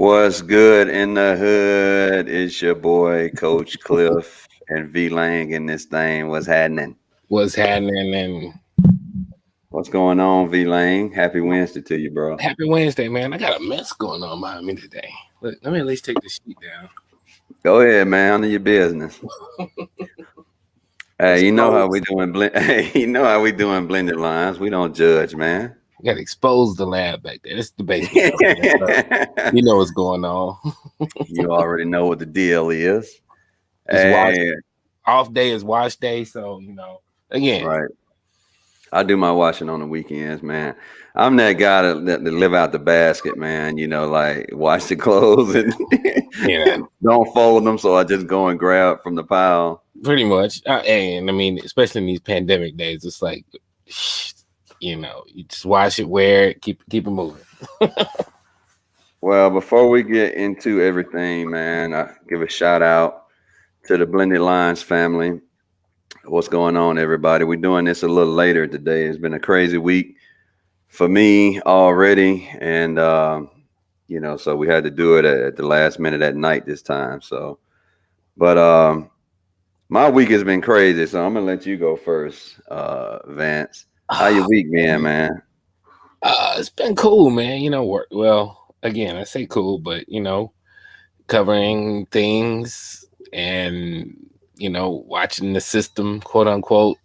What's good in the hood? It's your boy, Coach Cliff and V Lang in this thing. What's happening? What's happening? And What's going on, V Lang? Happy Wednesday to you, bro. happy Wednesday, man. I got a mess going on behind me today. Let me at least take the sheet down. Go ahead, man. Handle your business. Hey, you know how we Expose. doing? Hey, you know how we doing blended lines. We don't judge, man. I got to expose the lab back there. This is the basement, though, man. So you know what's going on. You already know what the deal is. It's wash Hey, off day is wash day, so again. right. I do my washing on the weekends, man. I'm that guy that live out the basket, man. Like wash the clothes and Yeah, don't fold them, so I just go and grab from the pile. pretty much. And I mean, especially in these pandemic days, it's like, you just wash it, wear it, keep it moving. Well, before we get into everything, man, I give a shout out to the Blended Lines family. What's going on, everybody? We're doing this a little later today. It's been a crazy week for me already, and so we had to do it at the last minute at night this time. So, but my week has been crazy, so I'm gonna let you go first, Vance. How your week been, man? It's been cool, man. Work well. Again, I say cool, but covering things and watching the system, quote unquote,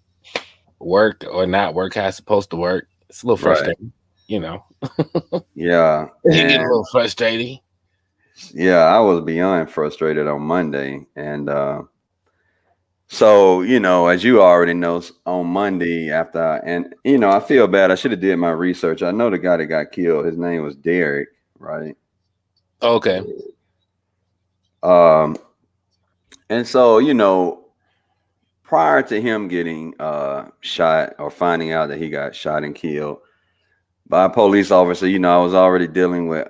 work or not work how it's supposed to work. It's a little Right. frustrating, Yeah, It can get a and little frustrating. yeah, I was beyond frustrated on Monday, and so as you already know, on Monday I feel bad. I should have did my research. I know the guy that got killed. His name was Derek, right? Okay. Um, and so prior to him getting shot or finding out that he got shot and killed by a police officer, I was already dealing with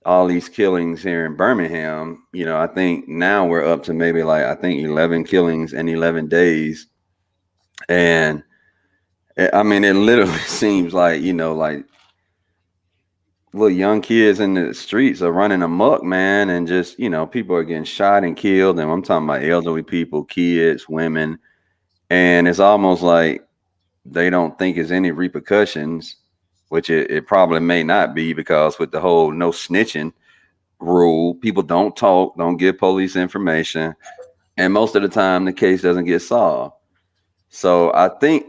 all these killings here in Birmingham. I think now we're up to maybe like I think 11 killings in 11 days. And I mean, it literally seems like, like little young kids in the streets are running amok, man. And just, people are getting shot and killed. And I'm talking about elderly people, kids, women. And it's almost like they don't think there's any repercussions, which it probably may not be, because with the whole no snitching rule, people don't talk, don't give police information. And most of the time the case doesn't get solved. So I think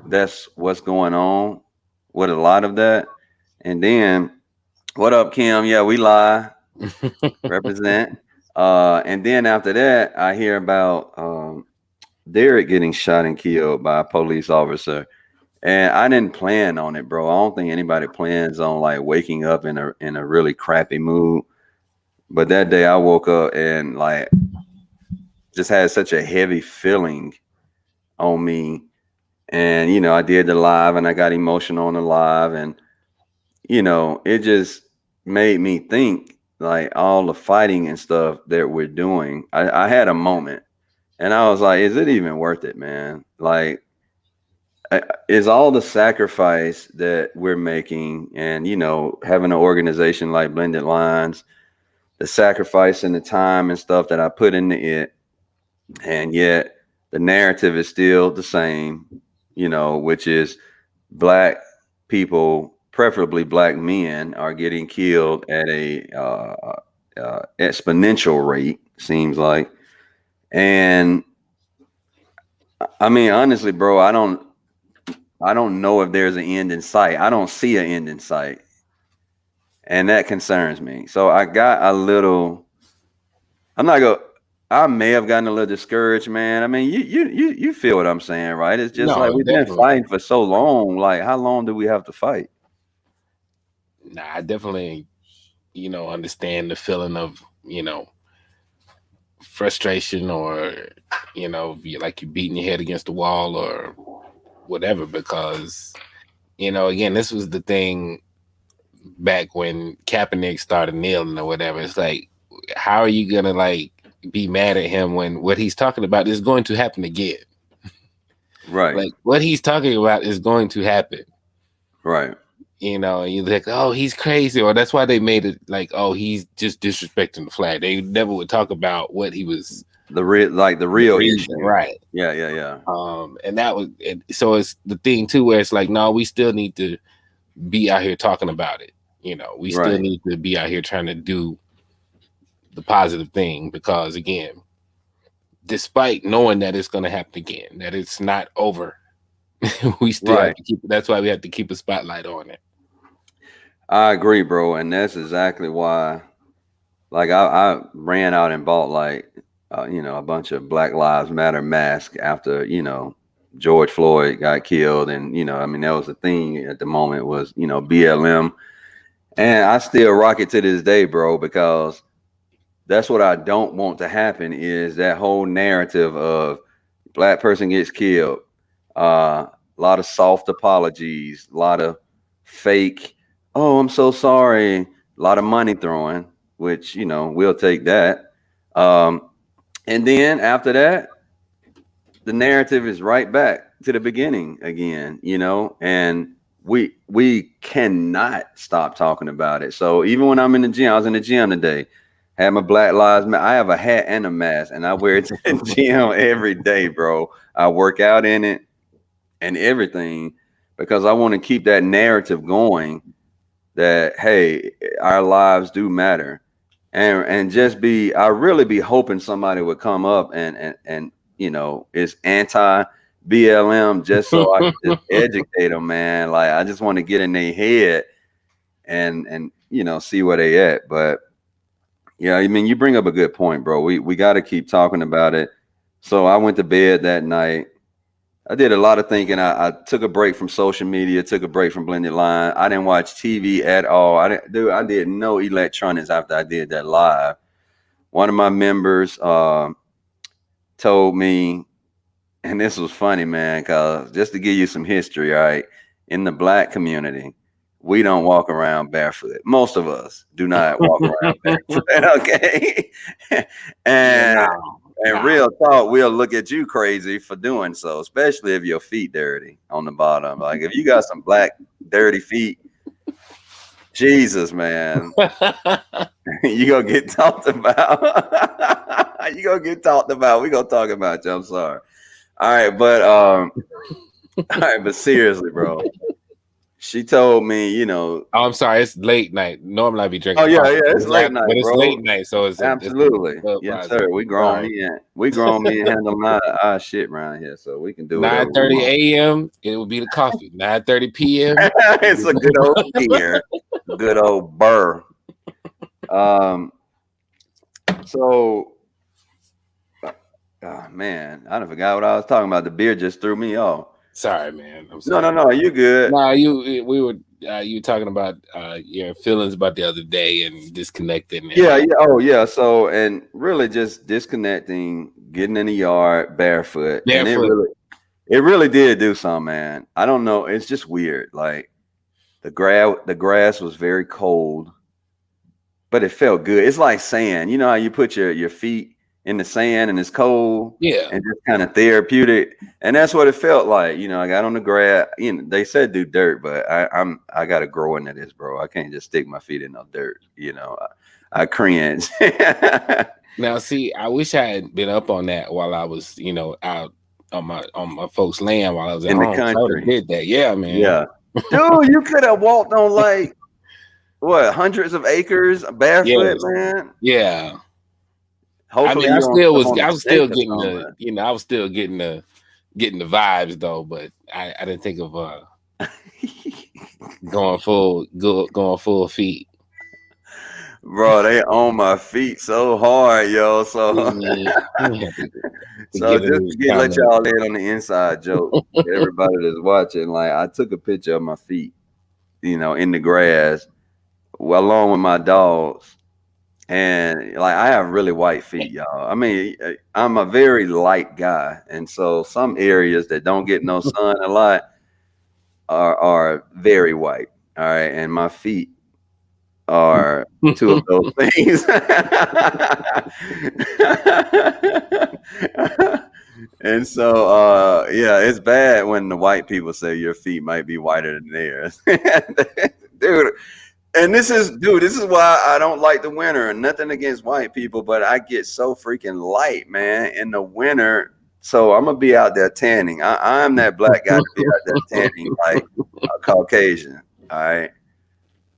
that's what's going on with a lot of that. And then what up, Kim? Yeah, we lie, represent. And then after that, I hear about Derek getting shot and killed by a police officer. And I didn't plan on it, bro. I don't think anybody plans on like waking up in a really crappy mood. But that day I woke up and like just had such a heavy feeling on me. And I did the live and I got emotional on the live, and it just made me think like all the fighting and stuff that we're doing. I had a moment and I was like, is it even worth it, man? Like, is all the sacrifice that we're making and having an organization like Blended Lines, the sacrifice and the time and stuff that I put into it, and yet the narrative is still the same, which is black people, preferably black men, are getting killed at a exponential rate, seems like. And I mean, honestly, bro, I don't know if there's an end in sight. I don't see an end in sight, and that concerns me. So I got a little. I'm not going. I may have gotten a little discouraged, man. I mean, you feel what I'm saying, right? It's just like No, we've been definitely. fighting for so long. Like, how long do we have to fight? Nah, I definitely, understand the feeling of, frustration or, like you're beating your head against the wall or whatever, because, again, this was the thing back when Kaepernick started kneeling or whatever. It's like, how are you gonna like be mad at him when what he's talking about is going to happen again? Right, Like what he's talking about is going to happen. right. you know, and you're like, oh, he's crazy, or that's why they made it like, oh, he's just disrespecting the flag. They never would talk about what he was the real issue, right? Yeah. And that was so it's the thing too, where it's like, no, we still need to be out here talking about it. You know, we still need to be out here trying to do the positive thing, because again, despite knowing that it's going to happen again, that it's not over, we still have to keep. That's why we have to keep a spotlight on it. I agree, bro, and that's exactly why. Like I ran out and bought like a bunch of Black Lives Matter masks after George Floyd got killed, and I mean that was the thing at the moment was BLM, and I still rock it to this day, bro, because that's what I don't want to happen is that whole narrative of black person gets killed, a lot of soft apologies, a lot of fake, oh, I'm so sorry, a lot of money throwing, which, we'll take that. And then after that, the narrative is right back to the beginning again, and we cannot stop talking about it. So even when I'm in the gym, I was in the gym today, had my Black Lives Matter. I have a hat and a mask, and I wear it to the gym every day, bro. I work out in it and everything because I want to keep that narrative going that, hey, our lives do matter. And just I really be hoping somebody would come up and it's anti BLM just so I can just educate them, man. Like I just want to get in their head and see where they at. But yeah, I mean, you bring up a good point, bro. We got to keep talking about it. So I went to bed that night. I did a lot of thinking. I took a break from social media, took a break from Blended Line. I didn't watch TV at all. I did no electronics after I did that live. One of my members told me, and this was funny, man, because just to give you some history, right? In the black community, we don't walk around barefoot. Most of us do not walk around barefoot, okay? And real talk, we'll look at you crazy for doing so, especially if your feet dirty on the bottom. Like if you got some black dirty feet, Jesus, man, you gonna get talked about. You gonna get talked about. We gonna talk about you. I'm sorry. All right, but seriously, bro. She told me, Oh, I'm sorry, it's late night. Normally I'd be drinking. Oh yeah, it's late night, but it's bro. late night, so it's absolutely yes, sir. We grown men handle our shit around here, so we can do 9:30 a.m. It will be the coffee. 9:30 p.m. It's a good old beer, good old burr. So, man, I forgot what I was talking about. The beer just threw me off. Sorry, man. I'm sorry. No, you good. No, you were talking about your feelings about the other day and disconnecting. Yeah. Oh, yeah. So, and really just disconnecting, getting in the yard barefoot. And it really did do something, man. I don't know. It's just weird. Like the grass was very cold, but it felt good. It's like sand. You know how you put your feet in the sand and it's cold, and just kind of therapeutic, and that's what it felt like. I got on the grass. They said do dirt, but I got to grow into this, bro. I can't just stick my feet in no dirt. I cringe. Now, see, I wish I had been up on that while I was, out on my folks' land while I was in the country. I did that, yeah, man. Yeah, dude, you could have walked on like what hundreds of acres barefoot, man. Yeah. Hopefully I was still getting the vibes though, but I didn't think of going full feet. Bro, they on my feet so hard, yo. So, so just to let y'all in on the inside joke, everybody that's watching, like I took a picture of my feet, in the grass, along with my dogs. And like I have really white feet, y'all. I mean, I'm a very light guy, and so some areas that don't get no sun a lot are very white. All right, and my feet are two of those things. And so, yeah, it's bad when the white people say your feet might be whiter than theirs. dude. And this is why I don't like the winter. And nothing against white people, but I get so freaking light, man, in the winter. So I'm gonna be out there tanning. I'm that black guy to be out there tanning like a Caucasian. All right.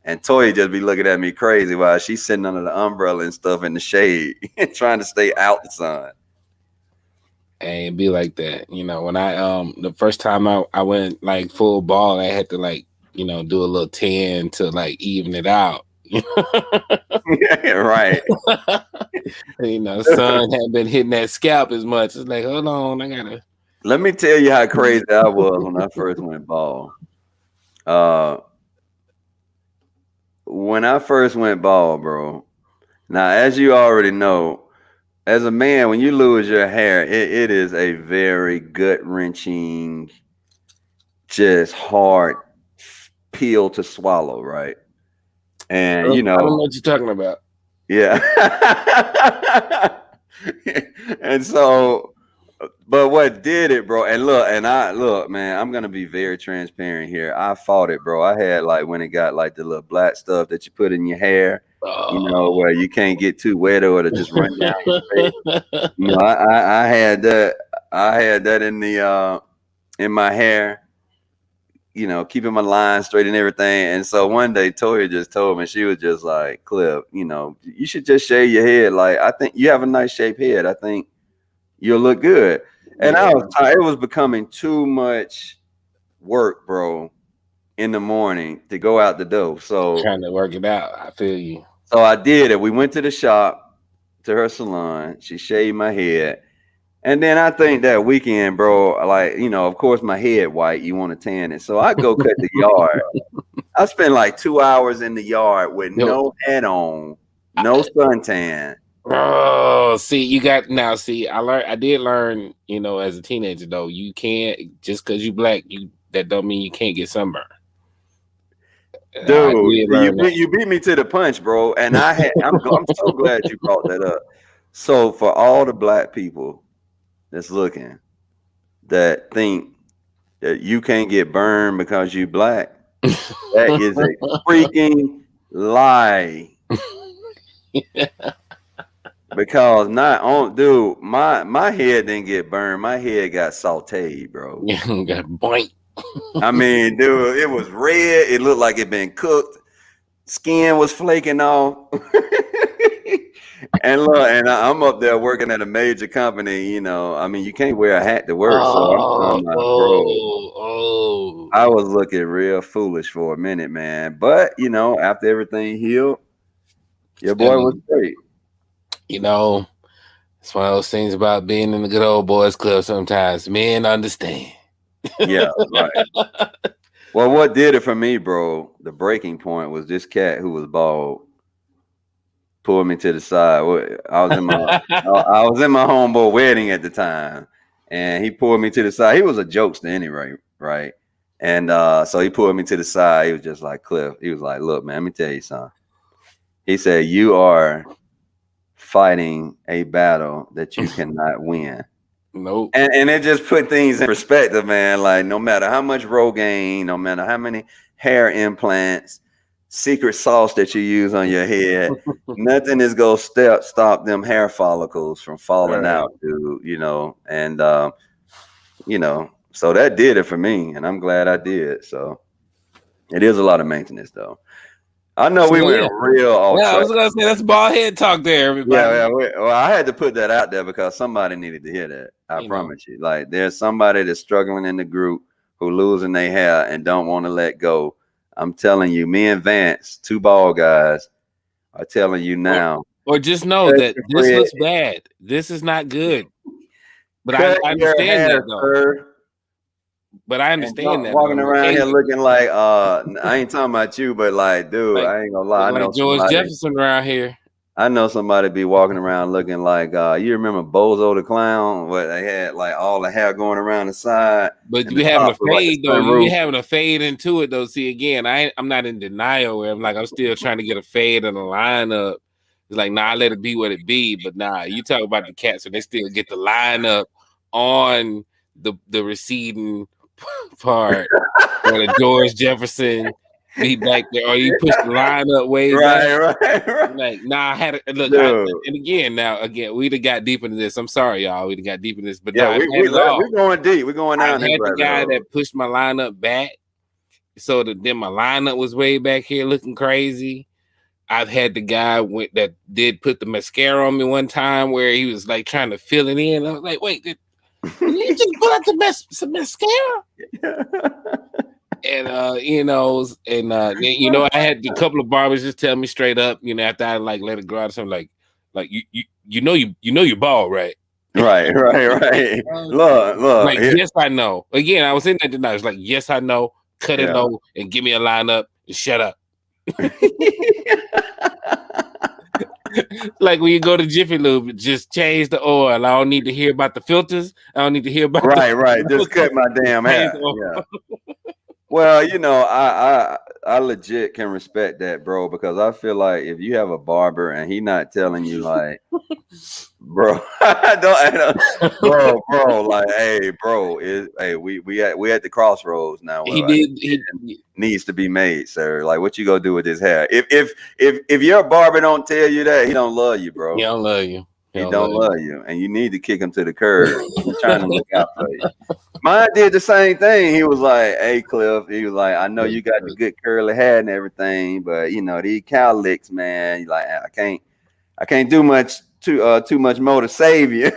And Toya just be looking at me crazy while she's sitting under the umbrella and stuff in the shade, trying to stay out the sun. And be like that. You know, when I the first time I went like full ball, I had to like, you know, do a little tan to like even it out. Yeah, right. You know, the sun hadn't been hitting that scalp as much. It's like, hold on, I gotta. Let me tell you how crazy I was when I first went bald. When I first went bald, bro. Now, as you already know, as a man, when you lose your hair, it is a very gut-wrenching, just hard pill to swallow, right? And you I don't know know, what you're talking about. yeah. And so, but what did it, bro? And look, man, I'm gonna be very transparent here. I fought it, bro. I had like when it got like the little black stuff that you put in your hair, you know, where you can't get too wet or it'll just run down your face. You know, I had that. I had that in my hair, you know, keeping my line straight and everything. And so one day Toya just told me, she was just like, Cliff, you know, you should just shave your head. Like, I think you have a nice shaped head. I think you'll look good. And Yeah. it was becoming too much work, bro, in the morning to go out the door. So Trying to work it out. I feel you. So I did it. We went to the shop, to her salon. She shaved my head. And then I think that weekend, bro, like, you know, of course my head white, you want to tan it. So I go cut the yard. I spent like 2 hours in the yard with no hat on, no suntan. Oh, see, you got now. See, I did learn, you know, as a teenager though, you can't just because you black, that don't mean you can't get sunburned. Dude, you beat me to the punch, bro. And I'm so glad you brought that up. So for all the black people that's looking, that think that you can't get burned because you black, that is a freaking lie. Because dude, my head didn't get burned. My head got sauteed, bro. Got boink. I mean, dude, it was red. It looked like it been cooked. Skin was flaking off. And look, and I'm up there working at a major company. You know, I mean, you can't wear a hat to work. So I was looking real foolish for a minute, man. But you know, after everything healed, your boy was great. You know, it's one of those things about being in the good old boys club. Sometimes men understand. Yeah, right. Well, what did it for me, bro? The breaking point was this cat who was bald pulled me to the side. I was in my homeboy wedding at the time, and he pulled me to the side. He was a jokester anyway, right? And so he pulled me to the side. He was just like, Cliff. He was like, look, man, let me tell you something. He said, you are fighting a battle that you cannot win. Nope. And it just put things in perspective, man. Like, no matter how much Rogaine, no matter how many hair implants, secret sauce that you use on your head, nothing is gonna stop them hair follicles from falling out, dude. You know, and you know, so that did it for me, and I'm glad I did. So it is a lot of maintenance, though. I know we went real off track. I was gonna say that's bald head talk there, everybody. Yeah. Well, I had to put that out there because somebody needed to hear that. I promise you. Like, there's somebody that's struggling in the group who losing their hair and don't want to let go. I'm telling you, me and Vance, two bald guys, are telling you now. Or just know that this looks bad. This is not good. But I understand that though. Sir. But I understand that. Walking around here looking like I ain't talking about you, but like, dude, like, I ain't gonna lie. I know George Jefferson around here. I know somebody be walking around looking like you remember Bozo the Clown, where they had like all the hair going around the side. But you be having a fade though. You be having a fade into it though. See, again, I'm not in denial. I'm still trying to get a fade and a lineup. It's like, nah, I let it be what it be. But nah, you talk about the cats, so they still get the lineup on the receding part or the George Jefferson be back there, or you push the line up way back. Right. Like, nah, I had to look. And again, we'd have got deep into this. I'm sorry, y'all. We'd have got deep into this, but Yeah, no, we're going deep. We're going I down. had the guy that pushed my lineup back, so that then my lineup was way back here looking crazy. I've had the guy that did put the mascara on me one time where he was like trying to fill it in. I was like, wait, did you just pull out some mascara? And I had a couple of barbers just tell me straight up, after I like let it grow out, something like you're bald, right? Right. Look. Like, yes, I know. Again, I was in that tonight. It's like, yes, I know. Cut it low and give me a lineup and shut up. Like when you go to Jiffy Lube, just change the oil. I don't need to hear about the filters. I don't need to hear about right. Just cut my damn hair. Yeah. Well, I legit can respect that, bro, because I feel like if you have a barber and he not telling you like, bro, bro, like, hey, bro, we at the crossroads now. He needs to be made, sir. Like, what you gonna do with this hair? If your barber don't tell you that, he don't love you, bro. He don't love you. He don't love you, and you need to kick him to the curb. He's trying to look out for you. Mine did the same thing. He was like, "Hey, Cliff," he was like, "I know you got the good curly hair and everything, but these cowlicks, man, you like, I can't do much too much more to save you."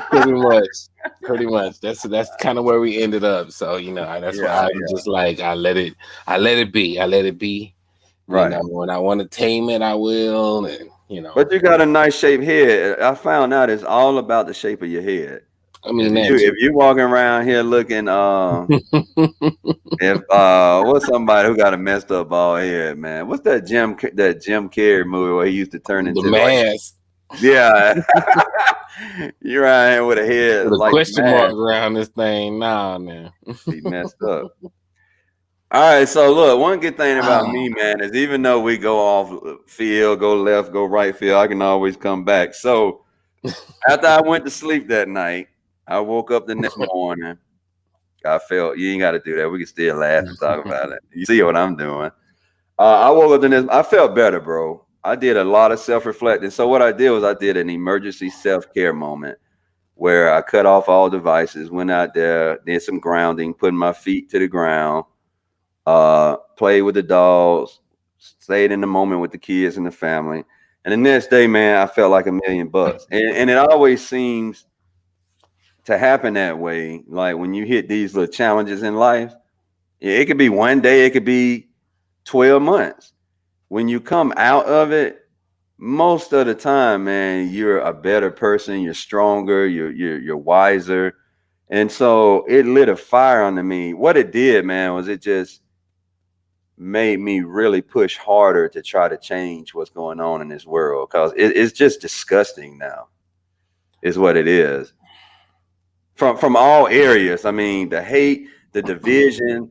Pretty much. That's kind of where we ended up. So that's why I was just like, I let it be. Right. When I want to tame it, I will, and But you got a nice shaped head. I found out it's all about the shape of your head. I mean, if you're walking around here looking, what's somebody who got a messed up bald head, man? What's that Jim Carrey movie where he used to turn into the mask? Yeah, you're right here with a head with a like question mark around this thing. Nah, man, he messed up. All right, so look, one good thing about me, man, is even though we go off field, go left, go right field, I can always come back. So after I went to sleep that night, I woke up the next morning. I felt you ain't got to do that. We can still laugh and talk about it. You see what I'm doing? I woke up the next. I felt better, bro. I did a lot of self-reflecting. So what I did was I did an emergency self-care moment where I cut off all devices, went out there, did some grounding, putting my feet to the ground, played with the dogs, stayed in the moment with the kids and the family. And the next day, man, I felt like $1,000,000. And it always seems to happen that way. Like when you hit these little challenges in life, it could be one day, it could be 12 months. When you come out of it, most of the time, man, you're a better person, you're stronger, you're wiser. And so it lit a fire under me. What it did, man, was it just made me really push harder to try to change what's going on in this world, because it's just disgusting now, is what it is. From all areas. I mean, the hate, the division,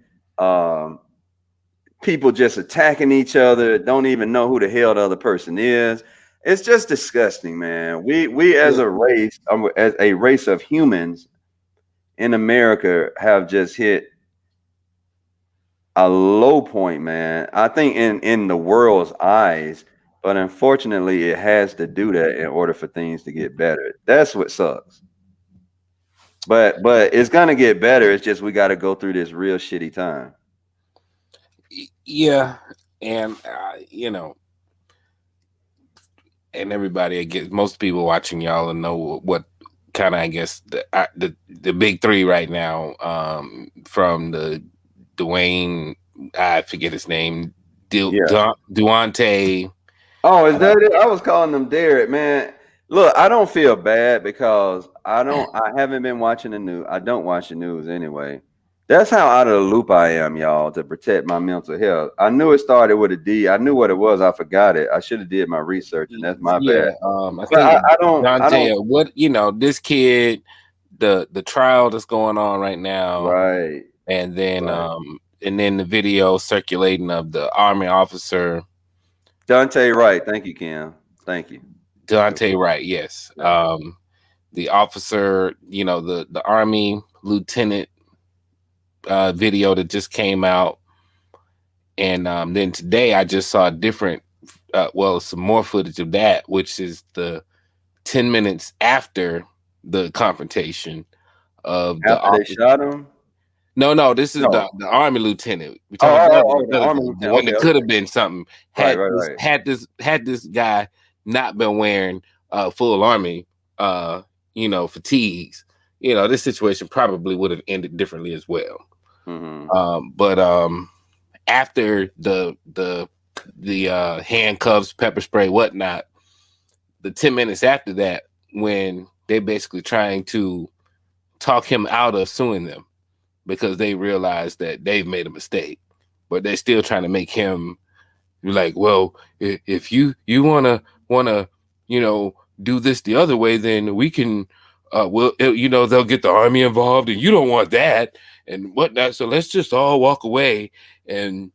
people just attacking each other, don't even know who the hell the other person is. It's just disgusting, man. We as a race of humans in America have just hit a low point, man. I think in the world's eyes, but unfortunately it has to do that in order for things to get better. That's what sucks. But it's gonna get better. It's just we got to go through this real shitty time. Yeah, and and everybody, I guess most people watching y'all know what kind of, I guess, the big three right now. From the Dwayne, I forget his name, Duante. Oh, is that it? I was calling them Derek, man. Look, I don't feel bad because I haven't been watching the news. I don't watch the news anyway. That's how out of the loop I am, y'all, to protect my mental health. I knew it started with a D. I knew what it was. I forgot it. I should have did my research, and that's my bad. I think I don't. What this kid, the trial that's going on right now, right? And then the video circulating of the Army officer Dante Wright. Thank you, Kim. Thank you. Dante Wright, yes. The officer, the Army lieutenant video that just came out, And then today I just saw a different, some more footage of that, which is the 10 minutes after the confrontation of the After they officer. shot him? No, this is No. the Army lieutenant. We Oh, talking about the Army the lieutenant. one that Okay, could okay. have been something Right. had this guy not been wearing full Army fatigues. This situation probably would have ended differently as well. Mm-hmm. But after the handcuffs, pepper spray, whatnot, the 10 minutes after that, when they basically trying to talk him out of suing them because they realize that they've made a mistake, but they're still trying to make him like, well, if you wanna do this the other way, then we can they'll get the Army involved and you don't want that and whatnot, so let's just all walk away and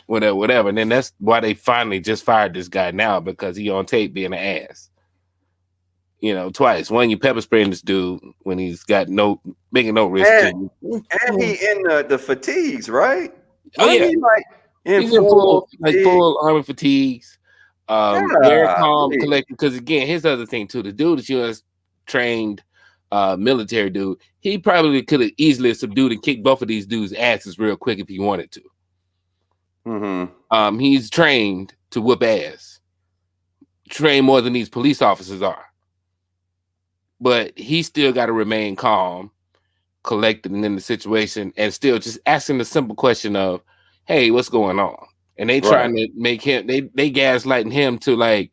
whatever. And then that's why they finally just fired this guy now, because he on tape being an ass. Twice. One, you pepper spraying this dude when he's got making no risk to you. And he in the fatigues, right? Oh, yeah. He like he's in full Army fatigues. Very calm, collected. Because again, here's the other thing too. The dude is U.S. trained military dude. He probably could have easily subdued and kicked both of these dudes' asses real quick if he wanted to. Mm-hmm. He's trained to whoop ass. Trained more than these police officers are. But he still got to remain calm, collected, and in the situation, and still just asking the simple question of, "Hey, what's going on?" And they trying to make him, they gaslighting him to like,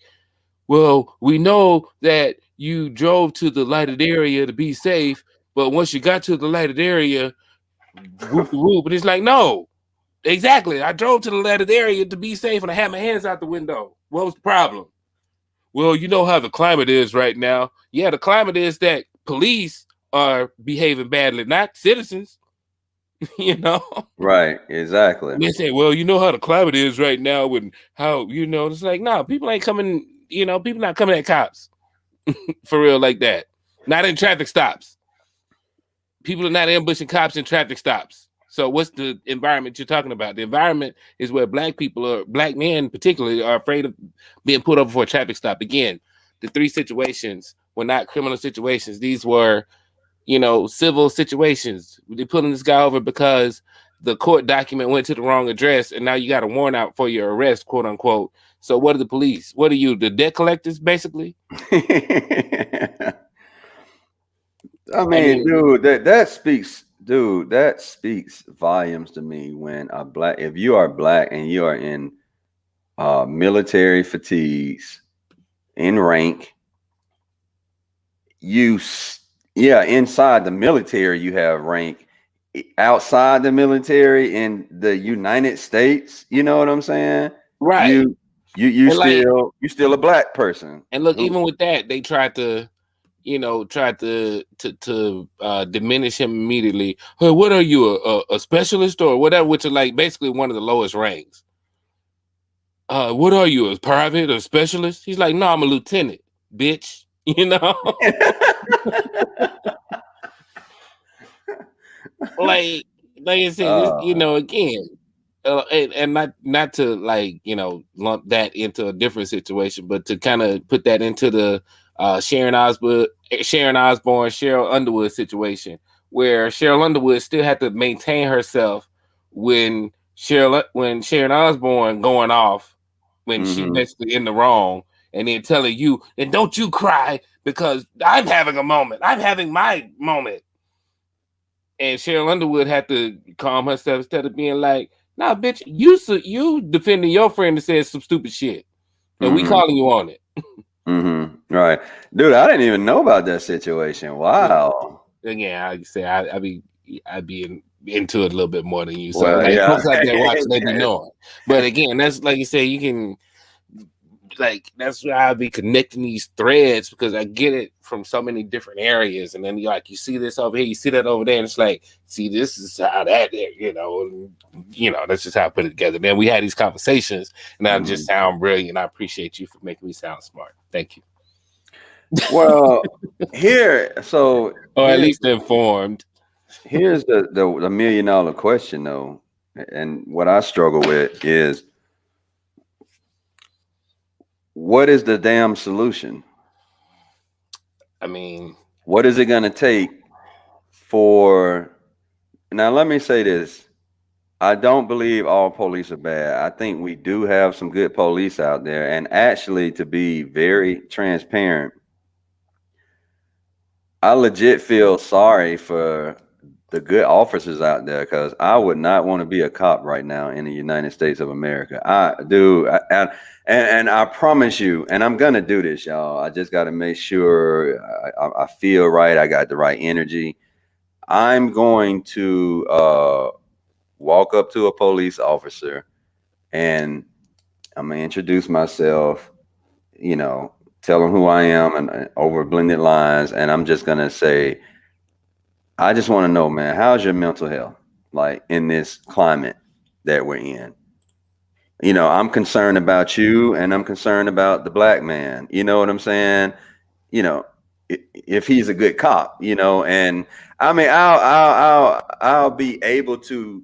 "Well, we know that you drove to the lighted area to be safe, but once you got to the lighted area, whoop the whoop." And it's like, no, exactly. I drove to the lighted area to be safe, and I had my hands out the window. What was the problem? Well, you know how the climate is right now. Yeah, the climate is that police are behaving badly, not citizens. Right, exactly. And they say, well, you know how the climate is right now, and how it's like, no, people ain't coming. People not coming at cops for real like that. Not in traffic stops. People are not ambushing cops in traffic stops. So what's the environment you're talking about? The environment is where black men particularly, are afraid of being put over for a traffic stop. Again, the three situations were not criminal situations. These were, civil situations. They pulling this guy over because the court document went to the wrong address, and now you got a warrant out for your arrest, quote unquote. So what are the police? What are you, the debt collectors, basically? I mean, dude, that speaks volumes to me when if you are black and you are in military fatigues in rank, inside the military you have rank, outside the military in the United States, you know what I'm saying? Right. You still a black person. And look, even with that, they tried to diminish him immediately. Hey, what are you, a specialist or whatever, which are like basically one of the lowest ranks. What are you, a private or specialist? He's like, no, I'm a lieutenant, bitch. like I said, again, and not to lump that into a different situation, but to kind of put that into the Sharon Osbourne, Sheryl Underwood situation, where Sheryl Underwood still had to maintain herself when Sharon Osbourne going off when she basically in the wrong, and then telling you, and don't you cry because I'm having a moment. I'm having my moment. And Sheryl Underwood had to calm herself instead of being like, nah, bitch, you defending your friend that says some stupid shit. And we calling you on it. Right. Dude, I didn't even know about that situation. Wow. Again, I say I'd be into it a little bit more than you. So folks out there watching, they be knowing. But again, that's like you say, you can that's why I'll be connecting these threads, because I get it from so many different areas. And then you see this over here, you see that over there, and it's like, see, this is how that that's just how I put it together. Then we had these conversations, and I just sound brilliant. I appreciate you for making me sound smart. Thank you. Well, or at least informed. Here's the $1 million question though. and what I struggle with is, what is the damn solution? I mean, What is it going to take for, now let me say this. I don't believe all police are bad. I think we do have some good police out there. And actually, to be very transparent, I legit feel sorry for the good officers out there, because I would not want to be a cop right now in the United States of America. I do. And I promise you, and I'm going to do this, y'all. I just got to make sure I feel right. I got the right energy. I'm going to walk up to a police officer and I'm going to introduce myself, tell them who I am, and over blended lines. And I'm just going to say, I just want to know, man, how's your mental health like in this climate that we're in? I'm concerned about you, and I'm concerned about the black man. You know what I'm saying? You know, if he's a good cop, and I mean, I'll be able to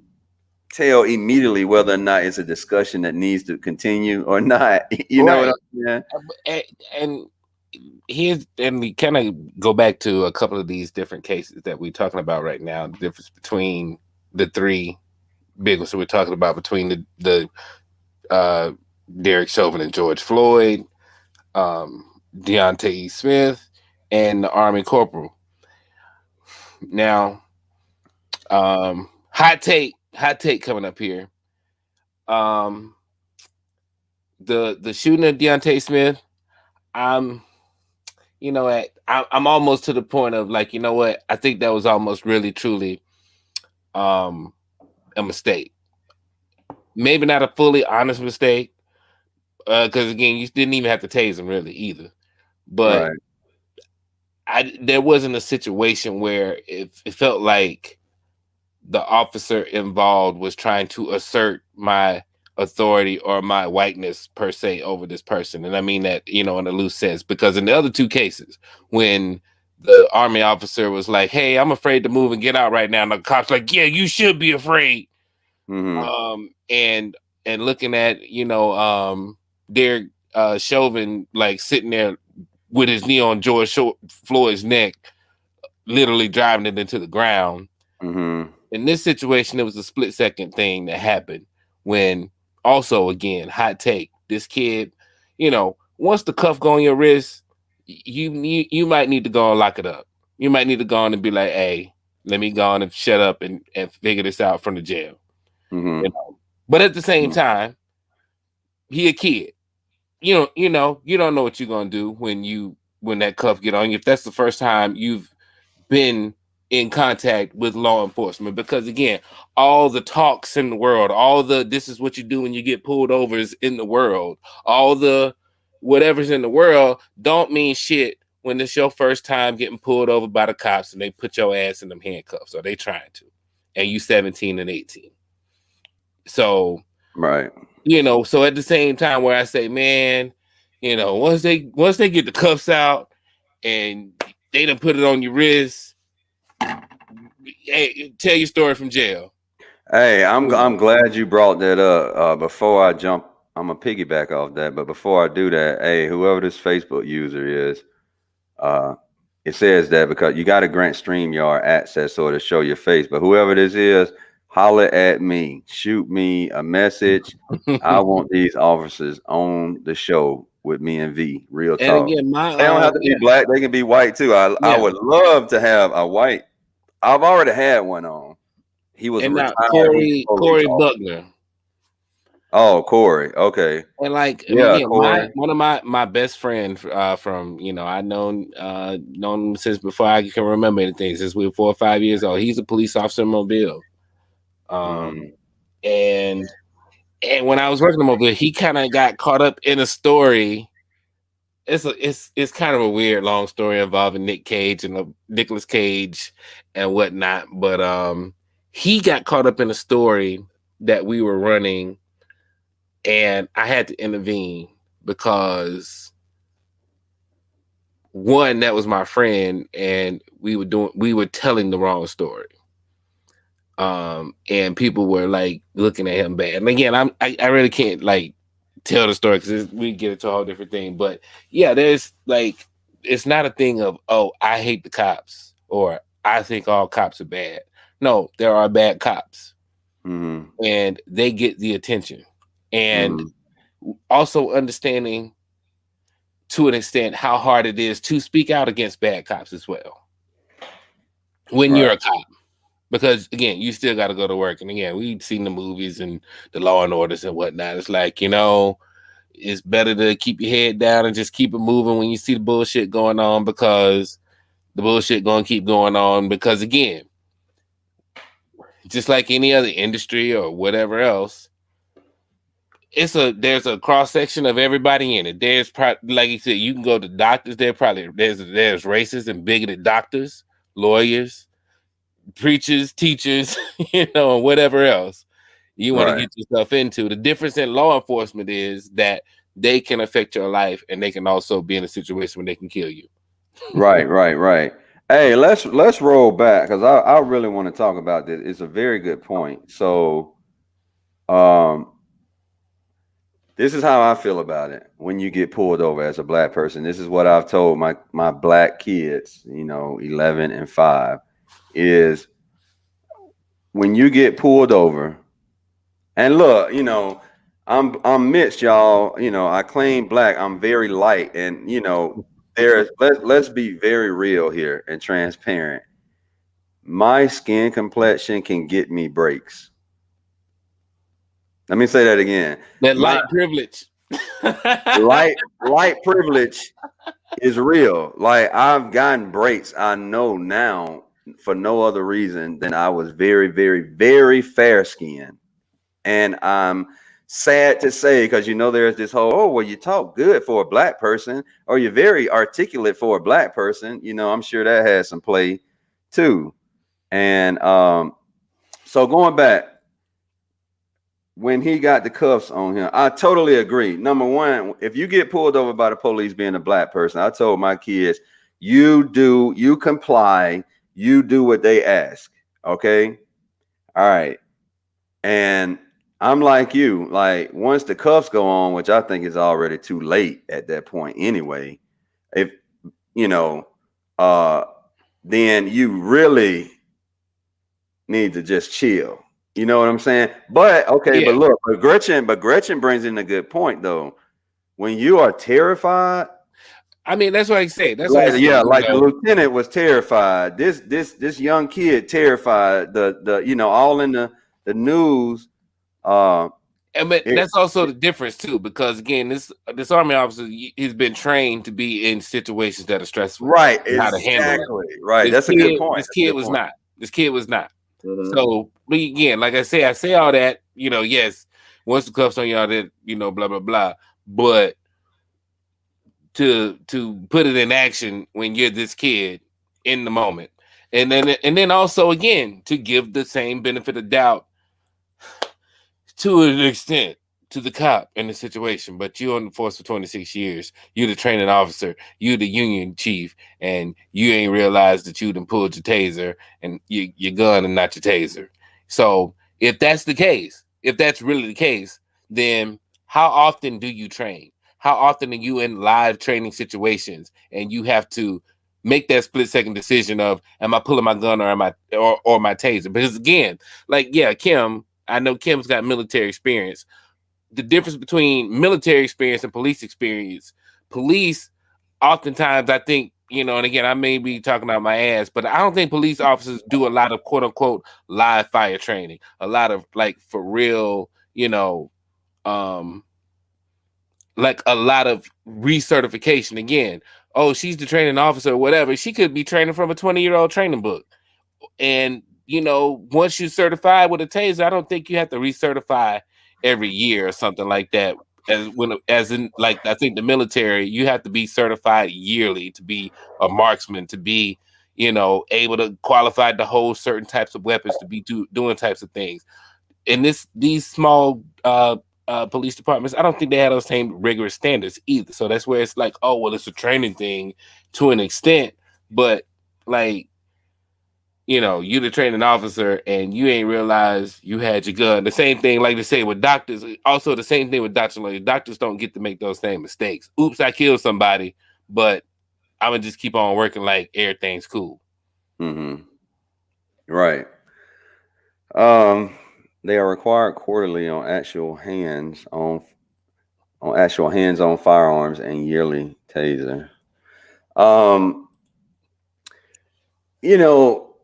tell immediately whether or not it's a discussion that needs to continue or not. You know what right. I'm saying? And here's, and we kind of go back to a couple of these different cases that we're talking about right now. The difference between the three big ones that we're talking about, between the Derek Chauvin and George Floyd, Deontay Smith, and the Army Corporal. Now, hot take coming up here. The shooting of Deontay Smith, I'm almost to the point of like, you know what? I think that was almost really truly a mistake. Maybe not a fully honest mistake, because again, you didn't even have to tase him really either. But Right. there wasn't a situation where it felt like the officer involved was trying to assert my authority or my whiteness per se over this person. And I mean that, in a loose sense, because in the other two cases, when the Army officer was like, "Hey, I'm afraid to move and get out right now," and the cop's like, "Yeah, you should be afraid." Mm-hmm. And looking at, Derek Chauvin like sitting there with his knee on George Floyd's neck, literally driving it into the ground. Mm-hmm. In this situation, it was a split second thing that happened when, also again, hot take, this kid, once the cuff go on your wrist, you might need to go and lock it up. You might need to go on and be like, "Hey, let me go on and shut up and figure this out from the jail." Mm-hmm. But at the same time, he a kid. You don't know what you're gonna do when that cuff get on you. If that's the first time you've been in contact with law enforcement, because again, all the talks in the world, all the "this is what you do when you get pulled over" is in the world, all the whatever's in the world don't mean shit when it's your first time getting pulled over by the cops and they put your ass in them handcuffs, or they trying to, and you 17 and 18. So Right. so at the same time where I say, man, once they get the cuffs out and they done put it on your wrist, hey, tell your story from jail. Hey, I'm glad you brought that up. Before I jump, I'm gonna piggyback off that. But before I do that, hey, whoever this Facebook user is, uh, it says that because you got to grant StreamYard access or to show your face. But whoever this is, holler at me, shoot me a message. I want these officers on the show with me and V. Real And talk. again, They don't have to be black; they can be white too. I would love to have a white. I've already had one on. He was a and now retired Corey police officer. Buckner. Oh, Corey. Okay. And like, I mean, Yeah, yeah, Corey. one of my best friend from, I known him since before I can remember anything, since we were 4 or 5 years old. He's a police officer in Mobile. Mhm. And when I was working in Mobile, he kind of got caught up in a story. It's kind of a weird long story involving Nick Cage and Nicolas Cage and whatnot. But he got caught up in a story that we were running, and I had to intervene because, one, that was my friend, and we were telling the wrong story. And people were like looking at him bad. And again, I really can't like tell the story because we get into a whole different thing. But yeah, there's like it's not a thing of I hate the cops or I think all cops are bad. No, there are bad cops, and they get the attention, and also understanding to an extent how hard it is to speak out against bad cops as well when you're a cop. Because again, you still got to go to work, and again, we've seen the movies and the Law and Orders and whatnot. It's like it's better to keep your head down and just keep it moving when you see the bullshit going on, because the bullshit going to keep going on. Because again, just like any other industry or whatever else, there's a cross section of everybody in it. There's like you said, you can go to doctors. There's racist and bigoted doctors, lawyers, preachers, teachers, and whatever else you want to get yourself into. The difference in law enforcement is that they can affect your life, and they can also be in a situation where they can kill you. Right. Hey, let's roll back because I really want to talk about this. It's a very good point. So, this is how I feel about it. When you get pulled over as a black person, this is what I've told my black kids, 11 and 5, is when you get pulled over, and look, I'm mixed, y'all. I claim black. I'm very light, and let's be very real here and transparent. My skin complexion can get me breaks. Let me say that again. That light privilege. light privilege is real. Like, I've gotten breaks. I know now for no other reason than I was very, very, very fair skinned. And I'm sad to say, because there's this whole, well, you talk good for a black person, or you're very articulate for a black person. I'm sure that has some play too. And so going back, when he got the cuffs on him, I totally agree. Number one, if you get pulled over by the police being a black person, I told my kids, you comply, you do what they ask. Okay. All right. And I'm like you, like, once the cuffs go on, which I think is already too late at that point anyway, if then you really need to just chill. You know what I'm saying? But okay, yeah. But look, Gretchen brings in a good point though. When you are terrified, I mean, that's what I say. That's like, the lieutenant was terrified. This young kid terrified. The all in the news. But that's also the difference too, because again, this Army officer, he's been trained to be in situations that are stressful, right? How to handle it. Right. That's a good point. This kid was not. So, but again, like I say all that. Yes, once the cuffs on y'all, that blah blah blah. But to put it in action when you're this kid in the moment, and then also again to give the same benefit of doubt to an extent to the cop in the situation, but you're on the force for 26 years. You're the training officer. You're the union chief, and you ain't realized that you done pulled your taser and your gun and not your taser. So if that's the case, if that's really the case, then how often do you train? How often are you in live training situations and you have to make that split-second decision of, am I pulling my gun or am I or my taser? Because again, like, yeah, Kim, I know Kim's got military experience. The difference between military experience and police experience, police oftentimes, I think, and again, I may be talking out my ass, but I don't think police officers do a lot of quote unquote live fire training, a lot of like for real, like a lot of recertification. Again, she's the training officer or whatever. She could be training from a 20-year-old training book. And, once you're certified with a taser, I don't think you have to recertify every year or something like that. As in, like, I think the military, you have to be certified yearly to be a marksman, to be, able to qualify to hold certain types of weapons, to be doing types of things. And these small police departments, I don't think they have those same rigorous standards either. So that's where it's like, oh, well, it's a training thing to an extent, but like, you know, you the training officer and you ain't realize you had your gun. The same thing, like they say with doctors, also the same thing with doctors. Like, doctors don't get to make those same mistakes. Oops, I killed somebody, but I'm gonna just keep on working like everything's cool. Mm-hmm. Right. They are required quarterly on actual hands-on firearms and yearly taser. Um, you know,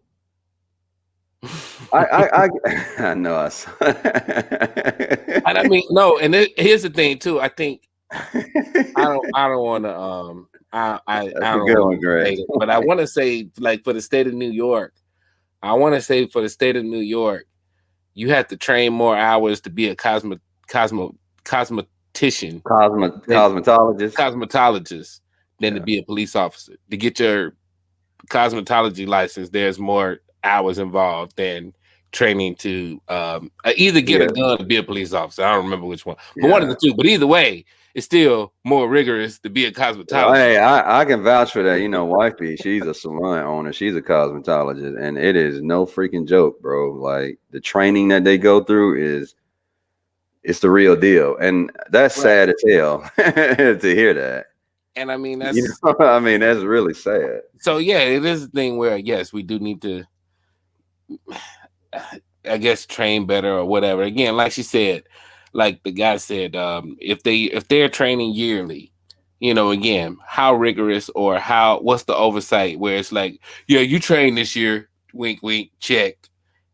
I know I saw. And I mean, no, and here's the thing too. I think I don't want to I That's a don't good want one, to Greg. say it, but I want to say, like, for the state of New York, I want to say for the state of New York, you have to train more hours to be a cosmetician than Cosmetologist. cosmetologist than to Yeah. be a police officer. To get your cosmetology license, there's more hours involved than training to either get a Yeah. gun to be a police officer. I don't remember which one, but one of Yeah. the two. But either way, it's still more rigorous to be a cosmetologist. Hey, I can vouch for that. You know, wifey, she's a salon owner. She's a cosmetologist, and it is no freaking joke, bro. Like the training that they go through it's the real deal, and that's Right. sad as hell to hear that. And I mean, You that's know, I mean, that's really sad. so. Yeah, it is a thing where yes, we do need to, I guess, train better or whatever. Again, like she said, like the guy said, if they're training yearly, you know, again, how rigorous or what's the oversight where it's like, yeah, you train this year, wink, wink, check,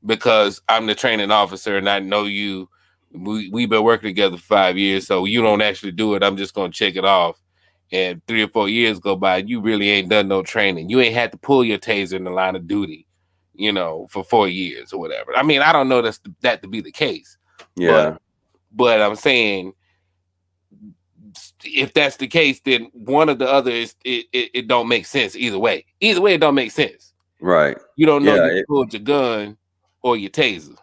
because I'm the training officer and I know you. We've been working together for 5 years, so you don't actually do it. I'm just gonna check it off. And 3 or 4 years go by, you really ain't done no training. You ain't had to pull your taser in the line of duty, you know, for 4 years or whatever. I mean, I don't know that to be the case, Yeah. but I'm saying if that's the case, then one of the others it don't make sense either way. Either way, it don't make sense. Right. You don't know Yeah. you pulled your gun or your taser,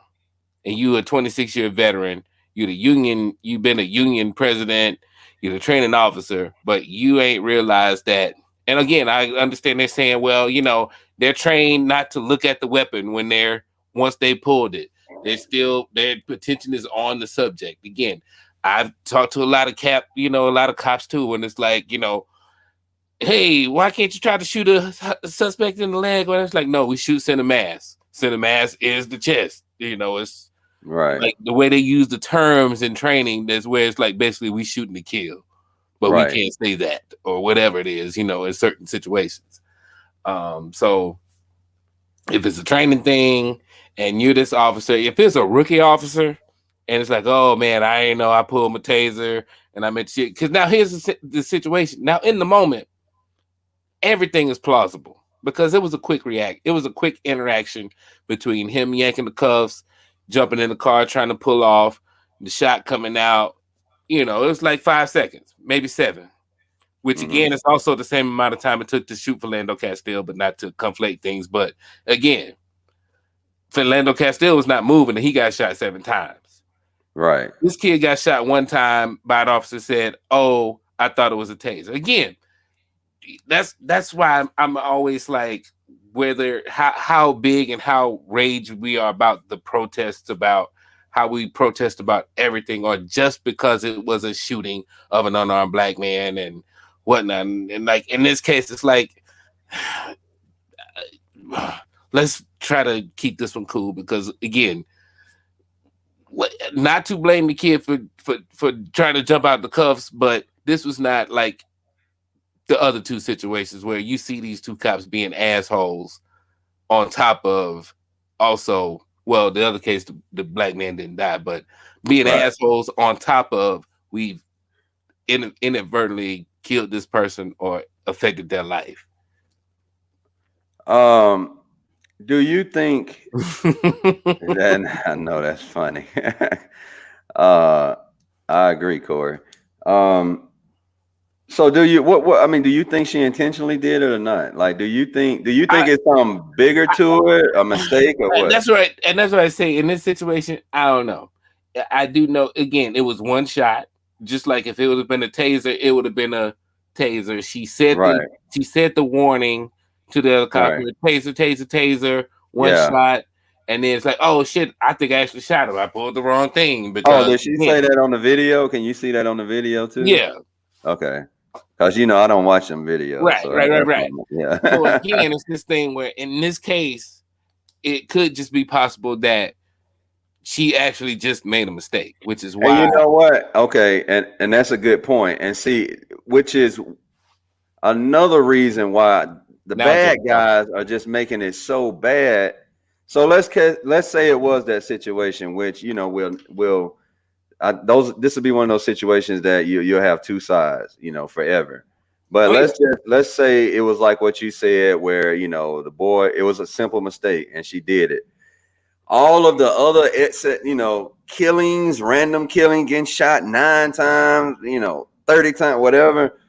and you a 26-year veteran. You've been a union president. You're the training officer, but you ain't realized that. And again, I understand they're saying, well, you know, they're trained not to look at the weapon once they pulled it. Their attention is on the subject. Again, I've talked to a lot of cops too, when it's like, you know, hey, why can't you try to shoot a suspect in the leg? Well, it's like, no, we shoot center mass. Center mass is the chest. You know, it's Right. like the way they use the terms in training. That's where it's like basically we shooting to kill, but Right. we can't say that or whatever it is. You know, in certain situations. So if it's a training thing and you're this officer, if it's a rookie officer and it's like, oh man, I ain't know I pulled my taser and I meant shit. Because now here's the situation. Now in the moment, everything is plausible because it was a quick interaction between him yanking the cuffs, jumping in the car, trying to pull off, the shot coming out. You know, it was like 5 seconds, maybe 7. Which again is also the same amount of time it took to shoot Philando Castile, but not to conflate things. But again, Philando Castile was not moving and he got shot 7 times. Right. This kid got shot 1 time by an officer said, oh, I thought it was a taser. Again, that's why I'm always like, how big and how raged we are about the protests, about how we protest about everything, or just because it was a shooting of an unarmed black man and whatnot. And like in this case, it's like, let's try to keep this one cool because again, not to blame the kid for trying to jump out the cuffs, but this was not like the other 2 situations where you see these 2 cops being assholes on top of also, well, the other case, the black man didn't die, but being assholes on top of we've inadvertently killed this person or affected their life. Do you think that I know that's funny. I agree, Corey. So do you what I mean, do you think she intentionally did it or not? Like do you think it's something bigger to it, a mistake or what? That's right. And that's what I say in this situation, I don't know. I do know again, it was 1 shot. Just like if it would have been a taser, it would have been a taser. She said the warning to the other cop, taser, taser, taser, one Yeah. shot, and then it's like, oh shit, I think I actually shot him. I pulled the wrong thing Oh, because did she say that on the video? Can you see that on the video too? yeah, Okay. Because I don't watch them videos, right, so right, right, that's right. yeah. So again, it's this thing where in this case, it could just be possible that she actually just made a mistake, which is And why you know what? Okay, and that's a good point. And see, which is another reason why the now bad Jim's talking. guys are just making it so bad. So let's say it was that situation, which will those this will be one of those situations that you'll have two sides, forever. But Oh yeah, let's say it was like what you said, where the boy, it was a simple mistake and she did it. All of the other killings, random killing, getting shot 9 times, 30 times, whatever,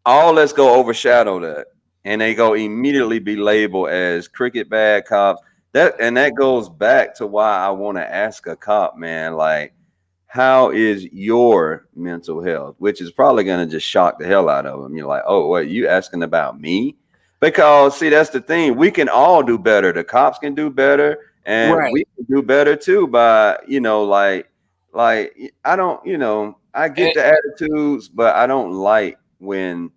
all let's go overshadow that. And they go immediately be labeled as cricket bad cops. That goes back to why I want to ask a cop, man, like, how is your mental health? Which is probably gonna just shock the hell out of them. You're like, oh, what, you asking about me? Because see, that's the thing. We can all do better. The cops can do better, and right. we can do better too by, like I don't, I get And, the attitudes, but I don't like when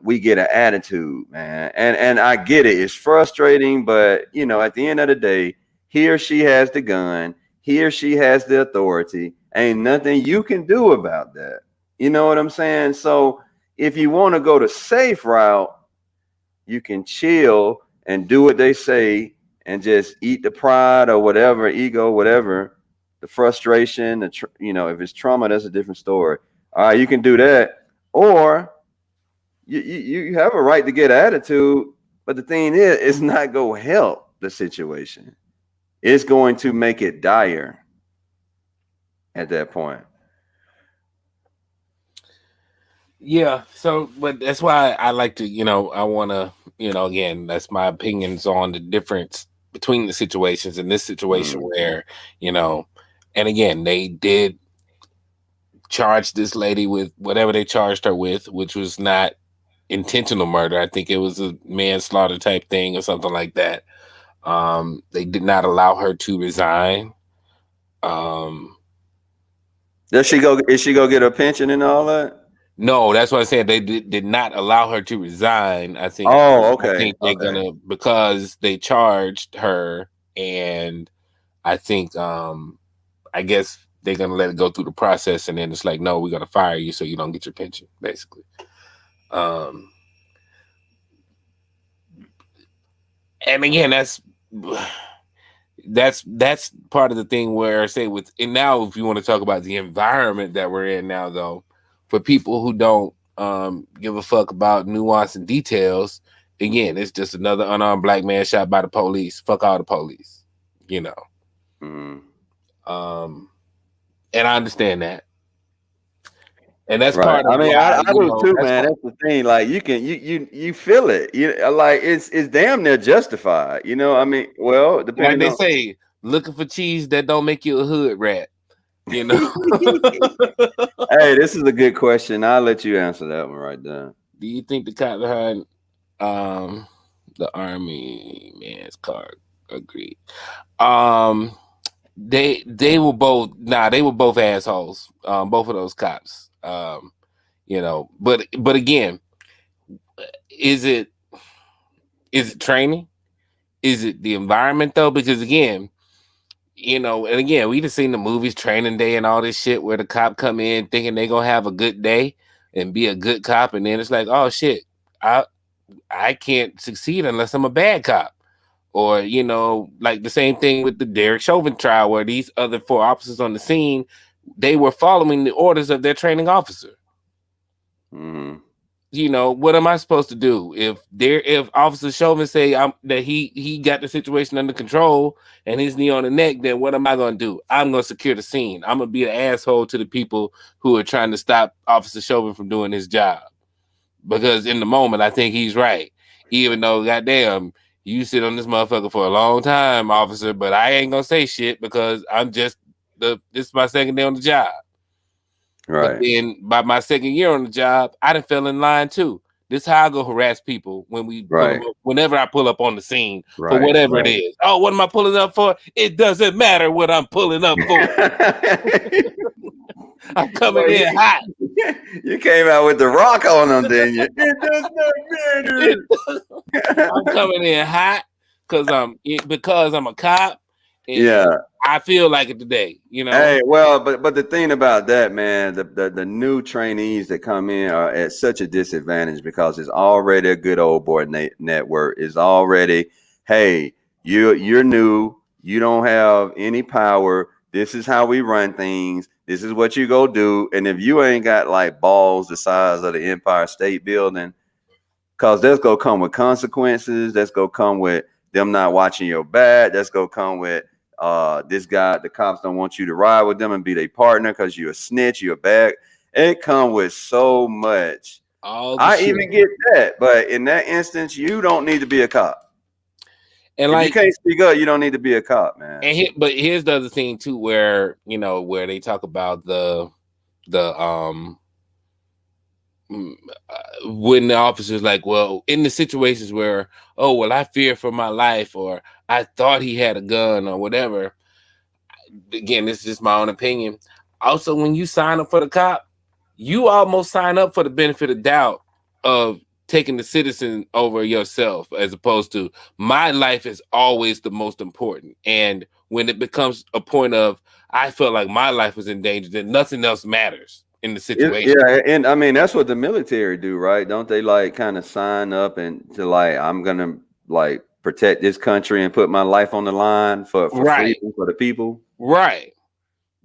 we get an attitude, man. And I get it. It's frustrating, but at the end of the day, he or she has the gun, he or she has the authority. Ain't nothing you can do about that. You know what I'm saying? So if you want to go the safe route, you can chill and do what they say and just eat the pride or whatever, ego, whatever, the frustration, if it's trauma, that's a different story. All right, you can do that. Or you have a right to get attitude, but the thing is, it's not going to help the situation. It's going to make it dire at that point. yeah, so but that's why I like to, I want to, again, that's my opinions on the difference between the situations. In this situation Mm. where, and again, they did charge this lady with whatever they charged her with, which was not intentional murder. I think it was a manslaughter type thing or something like that. They did not allow her to resign. Um, Does she go? Is she go get a pension and all that? no, that's what I said. They did not allow her to resign. Oh, I okay, think they're okay. gonna, because they charged her, and I think I guess they're gonna let it go through the process, and then it's like, no, we're gonna fire you so you don't get your pension, basically. Um, and again, that's part of the thing where I say with, and now if you want to talk about the environment that we're in now, though, for people who don't give a fuck about nuance and details, again, it's just another unarmed black man shot by the police. Fuck all the police, you know. Mm. Um, and I understand that, and that's Right. part of I mean, why, I do too, that's man. part, That's the thing. Like you feel it. Like it's damn near justified. I mean, well, like depending they on. say, looking for cheese that don't make you a hood rat, you know. Hey, this is a good question. I'll let you answer that one right there. Do you think the cop behind um the army man's car agreed? Um they were both, they were both assholes. Both of those cops. But again, is it training? Is it the environment though? Because again, and again, we just seen the movies Training Day and all this shit where the cop come in thinking they gonna have a good day and be a good cop, and then it's like, oh shit, I can't succeed unless I'm a bad cop. Or, like the same thing with the Derek Chauvin trial, where these other 4 officers on the scene, they were following the orders of their training officer. Mm-hmm. What am I supposed to do if Officer Chauvin say that he got the situation under control and his knee on the neck? Then what am I going to do? I'm going to secure the scene. I'm going to be an asshole to the people who are trying to stop Officer Chauvin from doing his job, because in the moment I think he's right, even though goddamn you sit on this motherfucker for a long time, officer, but I ain't gonna say shit because this is my second day on the job. But Right. then by my second year on the job, I done fell in line too. This is how I go harass people when we Right. whenever I pull up on the scene for Right, whatever right. it is. Oh, what am I pulling up for? It doesn't matter what I'm pulling up for. I'm coming Well, in hot. You came out with the rock on them, didn't you? It does not matter. I'm coming in hot because I'm a cop. And Yeah. I feel like it today, you know. Hey, well, but the thing about that, man, the new trainees that come in are at such a disadvantage because it's already a good old boy network. It's already, hey, you're new, you don't have any power. This is how we run things. This is what you go do. And if you ain't got like balls the size of the Empire State Building, because that's gonna come with consequences. That's gonna come with them not watching your back. That's gonna come with this guy. The cops don't want you to ride with them and be their partner because you're a snitch. You're a bag. It come with so much. I even get that, but in that instance, you don't need to be a cop. And if like you can't speak up, you don't need to be a cop, man. And but here's the other thing too, where where they talk about the when the officer's like, well, in the situations where, oh, well, I fear for my life, or I thought he had a gun, or whatever. Again, this is just my own opinion. Also, when you sign up for the cop, you almost sign up for the benefit of doubt of taking the citizen over yourself, as opposed to my life is always the most important. And when it becomes a point of, I felt like my life was in danger, then nothing else matters in the situation. Yeah, and I mean that's what the military do, right? Don't they like kind of sign up and to like I'm gonna like protect this country and put my life on the line for freedom for the people? Right.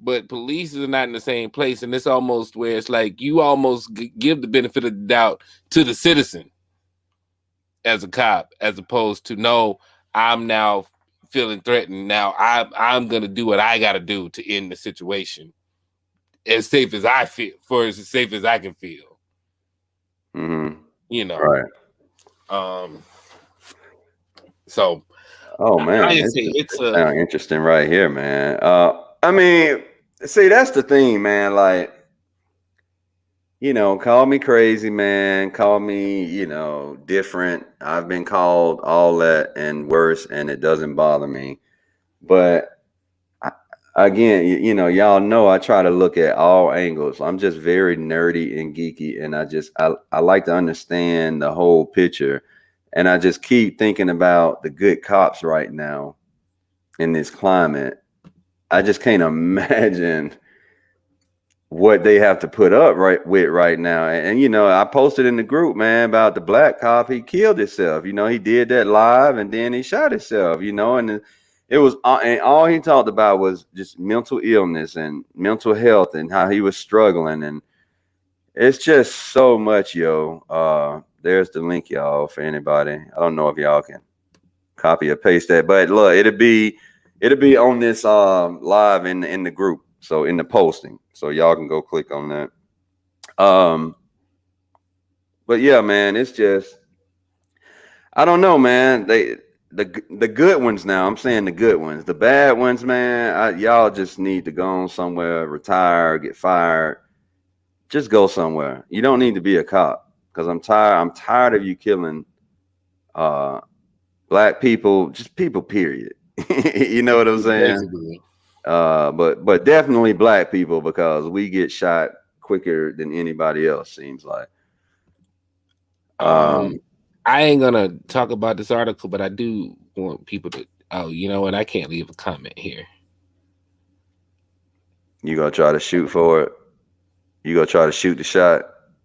But police are not in the same place, and it's almost where it's like you almost give the benefit of the doubt to the citizen as a cop, as opposed to, no, I'm now feeling threatened. Now I'm gonna do what I gotta do to end the situation as safe as I feel, for as safe as I can feel. Mm-hmm. Right. So, oh man, it's interesting right here, man. I mean, see, that's the thing, man. Like, call me crazy, man. Call me, different. I've been called all that and worse, and it doesn't bother me. But again, y'all know I try to look at all angles. I'm just very nerdy and geeky, and I like to understand the whole picture. And I just keep thinking about the good cops right now in this climate. I just can't imagine what they have to put up right now. And I posted in the group, man, about the black cop. He killed himself. He did that live and then he shot himself, and it was, and all he talked about was just mental illness and mental health and how he was struggling. And it's just so much, yo. There's the link, y'all, for anybody. I don't know if y'all can copy or paste that, but look, it'll be on this live in the group, so in the posting, so y'all can go click on that. But yeah, man, it's just, I don't know, man. The good ones now. I'm saying the good ones. The bad ones, man. Y'all just need to go on somewhere, retire, get fired. Just go somewhere. You don't need to be a cop. Because I'm tired of you killing black people, just people, period. You know what I'm saying? Basically. But definitely black people, because we get shot quicker than anybody else, seems like. I ain't gonna talk about this article, but I do want people to, you know what? I can't leave a comment here. You gonna try to shoot for it? You gonna try to shoot the shot?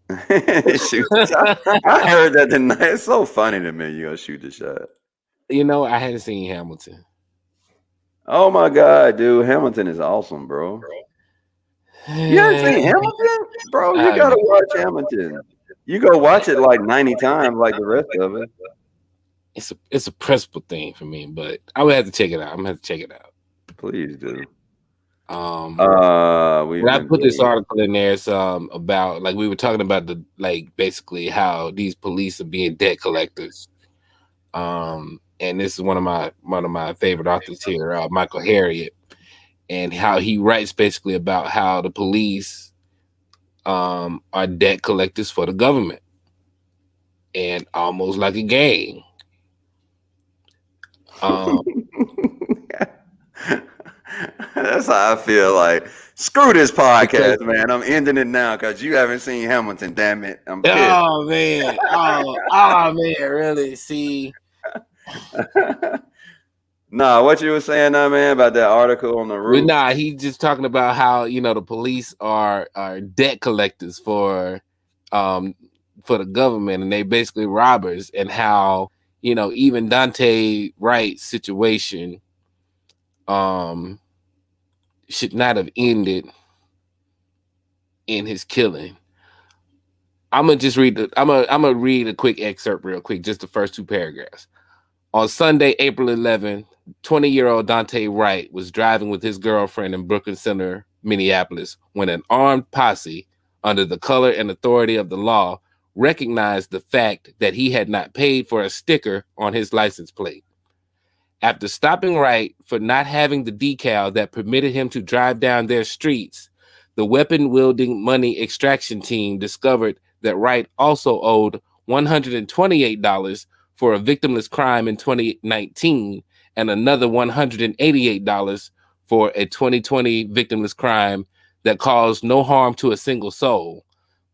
Shoot the shot. I heard that tonight. It's so funny to me. You gonna shoot the shot? I hadn't seen Hamilton. Oh my God, dude! Hamilton is awesome, bro. You haven't seen Hamilton, bro? You gotta watch Hamilton. You go watch it like 90 times, like the rest of it. It's a principal thing for me, but I would have to check it out. I'm gonna have to check it out. Please do. I put this article in there. It's about, like, we were talking about basically how these police are being debt collectors. And this is one of my favorite authors here, Michael Harriot, and how he writes basically about how the police are debt collectors for the government. and almost like a gang. Um, That's how I feel. Like, screw this because podcast, man. I'm ending it now because you haven't seen Hamilton. Damn it, I'm pissed. oh man, man, really? See, Nah, what you were saying, now, man, about that article on the well, roof? nah, he's just talking about how the police are debt collectors um for the government, and they basically robbers, and how even Dante Wright's situation should not have ended in his killing. I'm gonna read a quick excerpt real quick, just the first two paragraphs. On Sunday, April 11th, 20-year-old Dante Wright was driving with his girlfriend in Brooklyn Center, Minneapolis, when an armed posse, under the color and authority of the law, recognized the fact that he had not paid for a sticker on his license plate. After stopping Wright for not having the decal that permitted him to drive down their streets, the weapon-wielding money extraction team discovered that Wright also owed $128 for a victimless crime in 2019 and another $188 for a 2020 victimless crime that caused no harm to a single soul.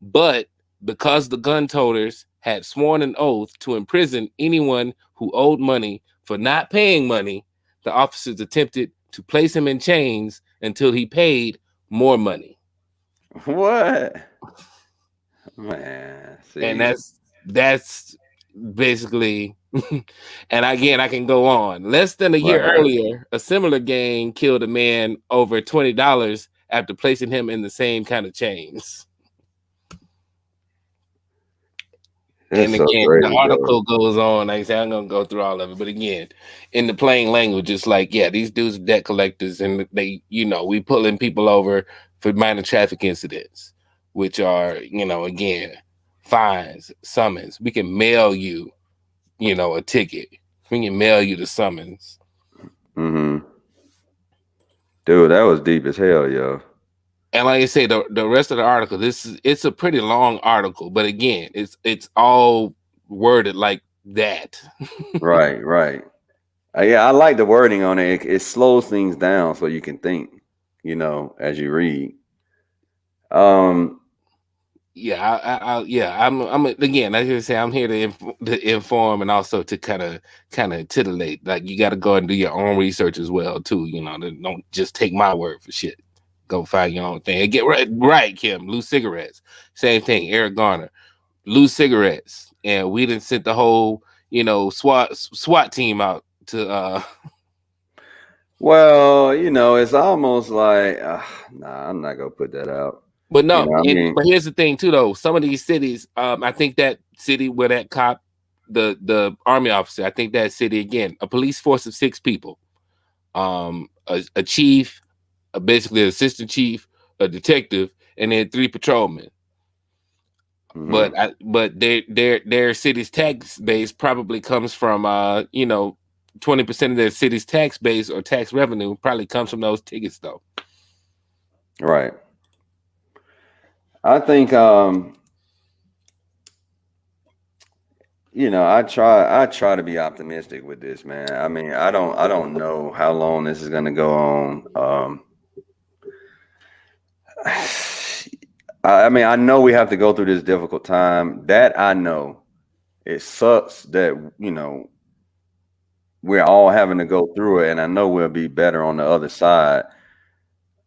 But because the gun toters had sworn an oath to imprison anyone who owed money for not paying money, the officers attempted to place him in chains until he paid more money. What? Man, And see. that's basically and again, I can go on. Less than a year Right. earlier, a similar gang killed a man over $20 after placing him in the same kind of chains. That's And so again, the crazy, article though. goes on. Like I said, I'm gonna go through all of it, but again, in the plain language, it's like, yeah, these dudes are debt collectors, and they, we pulling people over for minor traffic incidents, which are, again, fines, summons. We can mail you, a ticket. We can mail you the summons. Mm-hmm. Dude, that was deep as hell, yo. And like I say, the rest of the article, it's a pretty long article, but again, it's all worded like that. Right, right. Yeah, I like the wording on it. It slows things down so you can think, as you read. Um, Yeah, I'm again. Like I say, I'm here to inform and also to kind of titillate. Like, you got to go and do your own research as well too. Don't just take my word for shit. Go find your own thing and get right, Kim. Loose cigarettes, same thing. Eric Garner, loose cigarettes, and we didn't sent the whole SWAT team out to. well, it's almost like, nah, I'm not gonna put that out. But no, I mean, but here's the thing too, though. Some of these cities, I think that city where that cop, the army officer, I think that city again, a police force of 6 people, a chief, basically an assistant chief, a detective, and then 3 patrolmen. mhm. But their city's tax base probably comes from 20% of their city's tax base or tax revenue probably comes from those tickets, though. Right. I think I try to be optimistic with this, man. I mean, I don't know how long this is gonna go on. I mean, I know we have to go through this difficult time. That I know. It sucks that, we're all having to go through it, and I know we'll be better on the other side.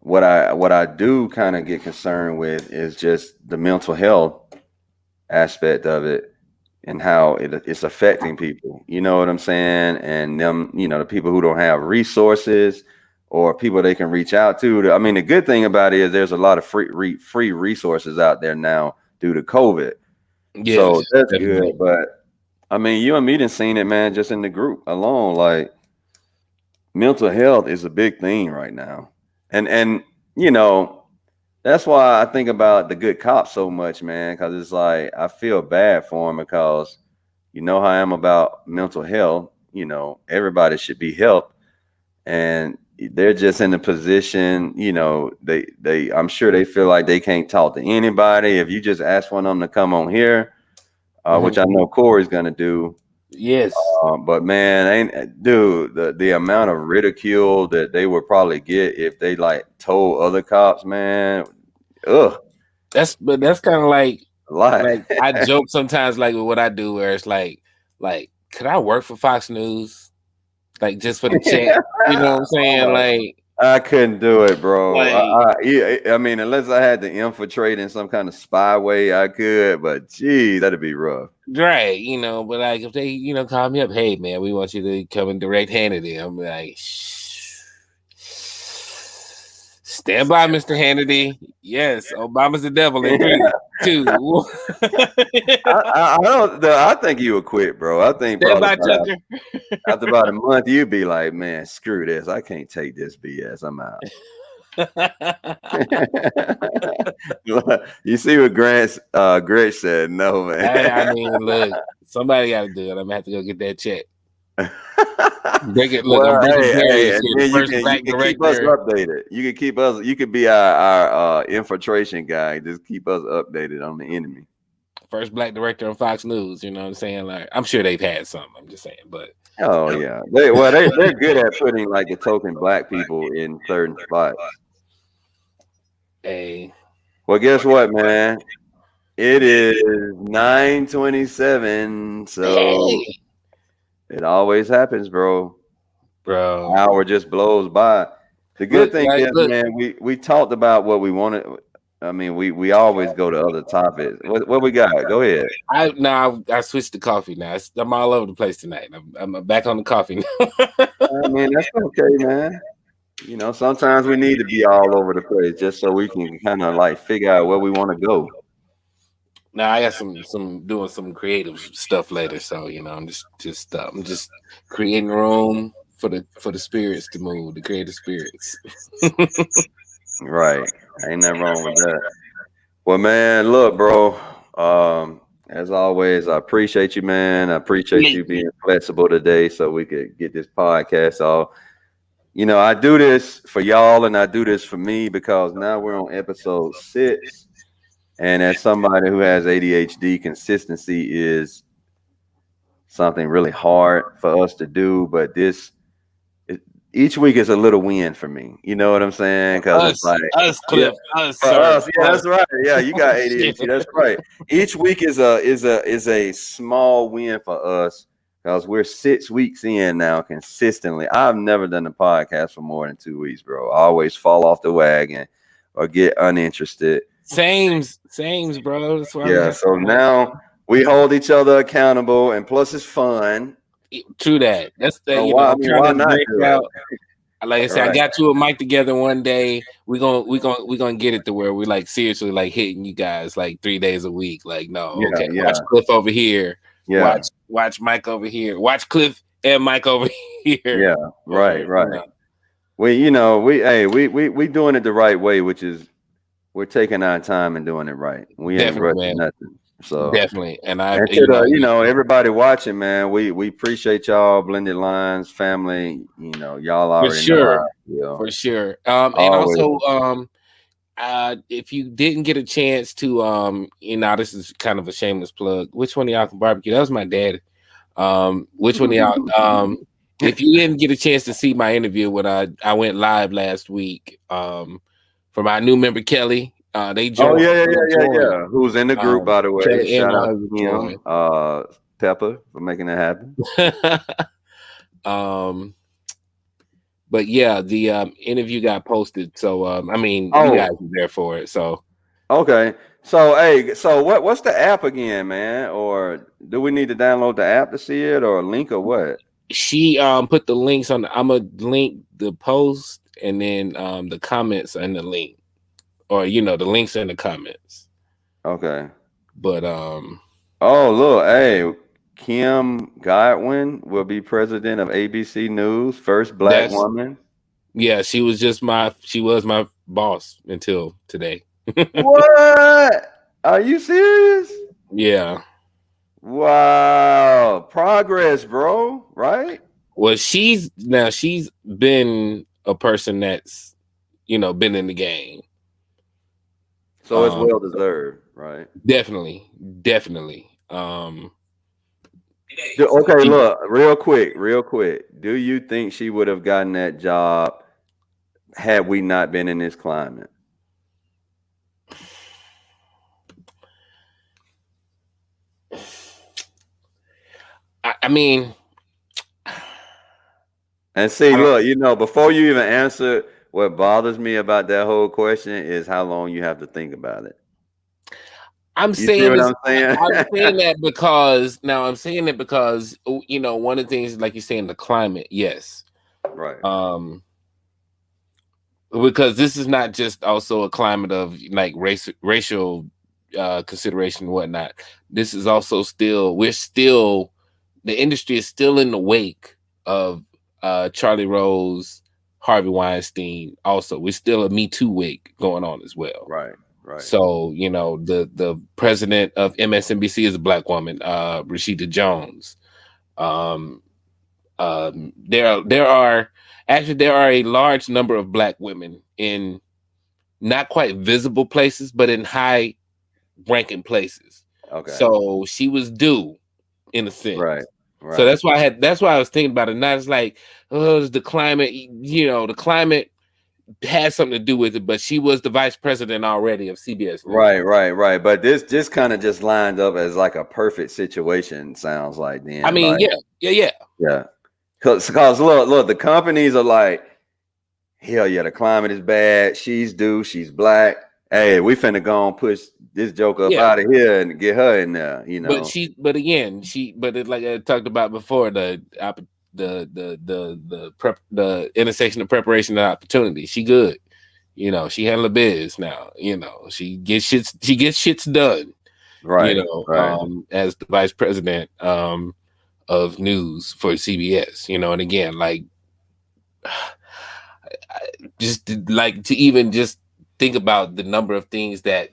What I do kind of get concerned with is just the mental health aspect of it and how it's affecting people. You know what I'm saying? And them, the people who don't have resources or people they can reach out to. I mean, the good thing about it is there's a lot of free resources out there now due to COVID. Yes, So that's definitely. good. But I mean, you and me done seen it, man, just in the group alone. Like, mental health is a big thing right now. And that's why I think about the good cop so much, man, because it's like I feel bad for him because you know how I am about mental health. Everybody should be helped, and they're just in a position. I'm sure they feel like they can't talk to anybody. If you just ask one of them to come on here, which I know Corey's gonna do. Yes. But man, dude, the amount of ridicule that they would probably get if they like told other cops, man. Ugh, That's kind of like a lot. I joke sometimes like with what I do, where it's like could I work for Fox News, like just for the check? You know what I'm saying? Like I couldn't do it, bro. Like- I mean, unless I had to infiltrate in some kind of spy way, I could. But gee, that'd be rough. right, you know. But like if they, you know, call me up, hey man, we want you to come and direct Hannity. I'm like, stand by, Mr. Hannity. Yes, Obama's the devil in 3, 2. I don't. I think you would quit, bro. I think Stand by, probably Tucker. after about a month, you'd be like, man, screw this. I can't take this BS. I'm out. You see what Gretch said? No, man. I mean, look, somebody got to do it. I'm gonna have to go get that check. Break it. Look, Well, I'm breaking hey, barriers and here. then First you black can keep us director. updated. You can keep us. You could be our infiltration guy. Just keep us updated on the enemy. First black director on Fox News. You know what I'm saying? Like, I'm sure they've had some. I'm just saying, but Oh yeah, they're good at putting like the token black people in certain spots. hey, Well, guess what, man? It is 9:27, so it always happens, bro. bro. Hour just blows by. The good thing is, look, man, we talked about what we wanted. I mean, we always go to other topics. What we got? Go ahead. I switched to coffee now. I'm all over the place tonight. I'm back on the coffee now. I mean, that's okay, man. You know, sometimes we need to be all over the place just so we can kind of like figure out where we want to go. Now I got some doing some creative stuff later, so you know I'm just creating room for the spirits to move, the creative spirits. Right. Ain't nothing wrong with that. Well, man, look, bro. As always, I appreciate you, man. I appreciate you being flexible today so we could get this podcast off. You know, I do this for y'all and I do this for me because now we're on episode 6. And as somebody who has ADHD, consistency is something really hard for us to do. But each week is a little win for me. You know what I'm saying? Because it's like Cliff, yeah, that's right. Yeah, you got ADHD. That's right. Each week is a small win for us because we're 6 weeks in now consistently. I've never done a podcast for more than 2 weeks, bro. I always fall off the wagon or get uninterested. Sames, bro. That's why Yeah. So now we hold each other accountable, and plus it's fun. True that. That's the why not do it? Like I said, right. I got you a mic together one day. We're gonna get it to where we like seriously like hitting you guys like 3 days a week. Like, no, okay, watch Cliff over here. Yeah. Watch Mike over here. Watch Cliff and Mike over here. Yeah, right. Yeah. We doing it the right way, which is we're taking our time and doing it right. We ain't rushing nothing. So definitely, and everybody watching, man, we appreciate y'all, Blended Lines family. You know, y'all already know. For sure. And also, if you didn't get a chance to, this is kind of a shameless plug. Which one of y'all can barbecue? That was my dad. Which one of y'all? If you didn't get a chance to see my interview when I went live last week, for my new member Kelly. They joined. Oh yeah. Who's in the group, by the way? Shout out to him, Pepper, for making that happen. But yeah, the interview got posted, so you guys were there for it. So okay, so what's the app again, man? Or do we need to download the app to see it, or a link, or what? She put the links on. I'm gonna link the post and then the comments and the link. Or the links in the comments. Okay. But look, hey, Kim Godwin will be president of ABC News, first black woman. Yeah, she was my boss until today. What? Are you serious? Yeah. Wow. Progress, bro, right? Well, she's been a person that's been in the game. So it's well deserved, right? Definitely. Okay, look, real quick. Do you think she would have gotten that job had we not been in this climate? I mean, and see, look, before you even answer, what bothers me about that whole question is how long you have to think about it. I'm saying that because one of the things, like you say, in the climate, yes, right. Because this is not just also a climate of like racial consideration and whatnot. This is also the industry is still in the wake of Charlie Rose, Harvey Weinstein. Also, we're still a Me Too wake going on as well. Right. So, the president of MSNBC is a Black woman, Rashida Jones. There are a large number of Black women in not quite visible places, but in high ranking places. Okay. So she was due, in a sense. Right. So that's why I was thinking about it. Not as like, the climate, the climate had something to do with it, but she was the vice president already of CBS News. Right. But this just kind of just lined up as like a perfect situation. Sounds like then. I mean, like, yeah. Because look, the companies are like, hell yeah, the climate is bad. She's due. She's Black. Hey, we finna go and push this joke up out of here and get her in there. But like I talked about before, the intersection of preparation and opportunity. She good. She handle the biz now. She gets shits done. Right. As the vice president of news for CBS. And again, like, just like to even just think about the number of things that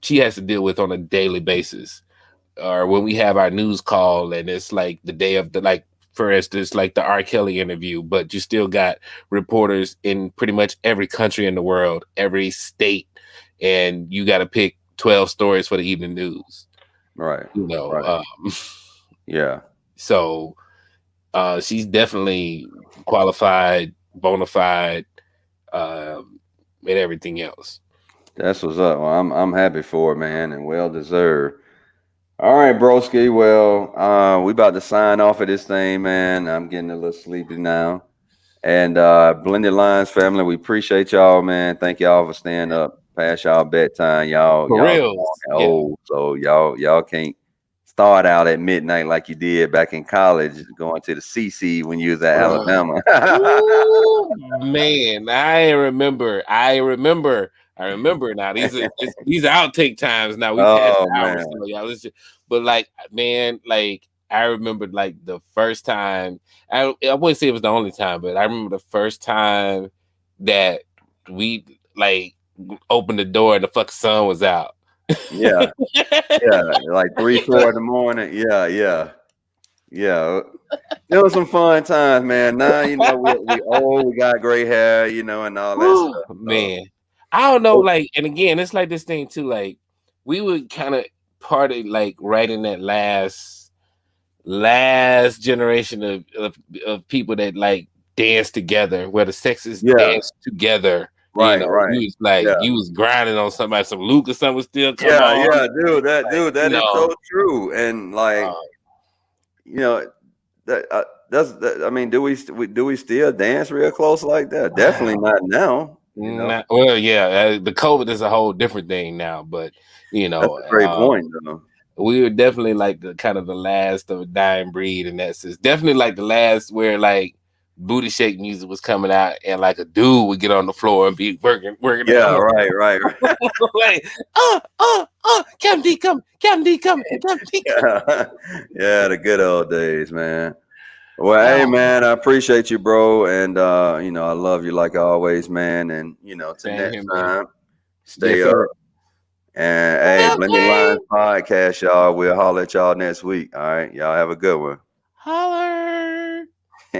she has to deal with on a daily basis, or when we have our news call and it's like the day of for instance, like the R. Kelly interview, but you still got reporters in pretty much every country in the world, every state, and you got to pick 12 stories for the evening news. Right. Yeah. So she's definitely qualified, bona fide, and everything else. That's what's up. Well, I'm happy for it, man, and well deserved. All right, broski. Well, we about to sign off of this thing, man. I'm getting a little sleepy now. And Blended Lines family, we appreciate y'all, man. Thank y'all for staying up past y'all bedtime. Y'all old, so y'all can't start out at midnight like you did back in college, going to the CC when you was at Alabama. Ooh, man, I remember now. These are outtake times now. We passed the hours, so y'all listen. But like, man, like I remember like the first time. I wouldn't say it was the only time, but I remember the first time that we like opened the door and the fucking sun was out. Yeah, like 3-4 in the morning. Yeah. It was some fun times, man. Now we old, we got gray hair, and all that stuff. Man, I don't know. Like, and again, it's like this thing too. Like, we would kind of party like right in that last generation of people that like dance together, where the sexes dance together. Right. You was like you was grinding on somebody, some Luke or something was still coming on. Yeah, dude, that is so true. And like, I mean, do we still dance real close like that? Definitely not now. Well, yeah, the COVID is a whole different thing now, but that's a great point, though. We were definitely like the kind of the last of a dying breed, and that's definitely like the last where like booty shake music was coming out, and like a dude would get on the floor and be working. Yeah, right. Like, Captain D, come. Yeah, the good old days, man. Well, hey, man, I appreciate you, bro, and I love you like always, man. And till next time, stay up. And hey, Blended Lines podcast, y'all. We'll holler at y'all next week. All right, y'all have a good one. Holler.